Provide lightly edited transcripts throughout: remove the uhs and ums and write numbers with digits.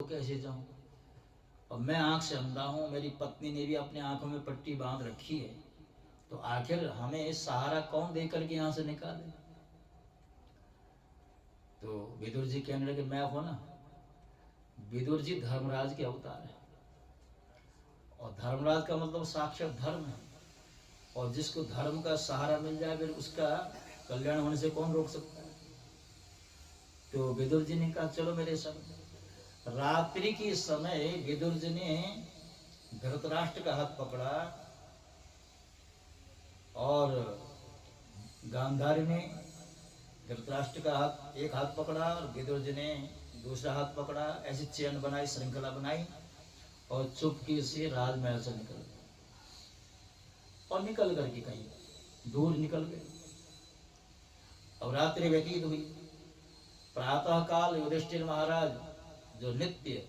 कैसे जाऊं? और मैं आंख से अंधा हूं, मेरी पत्नी ने भी अपने आंखों में पट्टी बांध रखी है, तो आखिर हमें सहारा कौन दे करके यहां से निकाले? तो विदुर जी कहने लगे, मैं हूं ना। विदुर जी धर्मराज के अवतार है, और धर्मराज का मतलब साक्षात धर्म है, और जिसको धर्म का सहारा मिल जाए फिर उसका कल्याण होने से कौन रोक सकता है? तो विदुर जी ने कहा, चलो मेरे संग। रात्रि के समय विदुर जी ने धृतराष्ट्र का हाथ पकड़ा, और गांधारी ने धृतराष्ट्र का हाथ, एक हाथ पकड़ा, और विदुर जी ने दूसरा हाथ पकड़ा। ऐसी चेन बनाई, श्रृंखला बनाई, और चुपके से राजमहल से निकल गए, और निकल करके कहीं दूर निकल गए। अब रात्रि व्यतीत हुई। प्रातः काल युधिष्ठिर महाराज, जो नित्य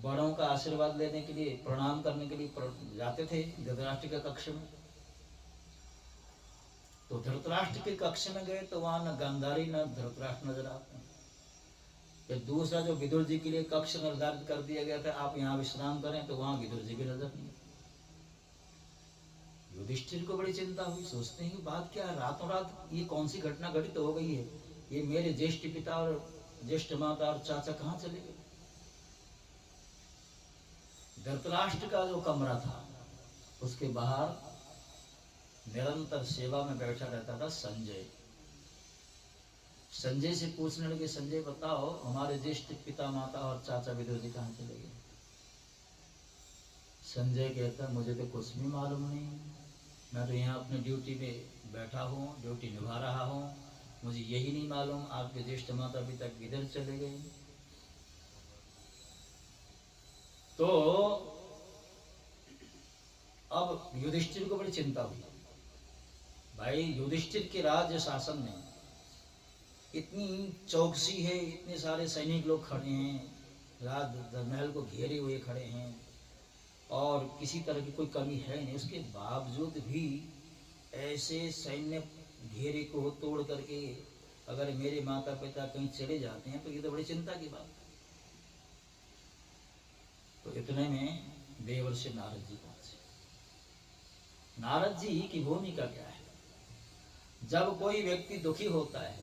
बड़ों का आशीर्वाद लेने के लिए, प्रणाम करने के लिए जाते थे धृतराष्ट्र के कक्ष में, तो धृतराष्ट्र के कक्ष में गए तो वहां न गांधारी न धृतराष्ट्र नजर आते हैं। फिर दूसरा जो विदुर जी के लिए कक्ष निर्धारित कर दिया गया था, आप यहाँ विश्राम करें, तो वहां विदुर जी भी नजर नहीं। युधिष्ठिर को बड़ी चिंता हुई, सोचते हैं कि बात क्या है, रातों रात ये कौन सी घटना घटित हो गई है? ये मेरे ज्येष्ठ पिता और ज्येष्ठ माता और चाचा कहाँ चले गए? धृतराष्ट्र का जो कमरा था, उसके बाहर निरंतर सेवा में बैठा रहता था संजय। संजय से पूछने लगे, संजय बताओ, हमारे ज्येष्ठ पिता माता और चाचा विदुर जी कहाँ चले गए? संजय कहता, मुझे तो कुछ भी मालूम नहीं, मैं तो यहाँ अपनी ड्यूटी पे बैठा हूँ, ड्यूटी निभा रहा हूँ, मुझे यही नहीं मालूम आपके ज्येष्ठ माता पिता किधर चले गए। तो अब युधिष्ठिर को बड़ी चिंता हुई। भाई, युधिष्ठिर के राज्य शासन में इतनी चौकसी है, इतने सारे सैनिक लोग खड़े हैं, राजमहल को घेरे हुए खड़े हैं, और किसी तरह की कोई कमी है नहीं, उसके बावजूद भी ऐसे सैन्य घेरे को तोड़ करके अगर मेरे माता पिता कहीं चले जाते हैं तो ये तो बड़ी चिंता की बात है। तो इतने में देवर्षि नारद जी पहुंचे। नारद जी की भूमिका क्या है? जब कोई व्यक्ति दुखी होता है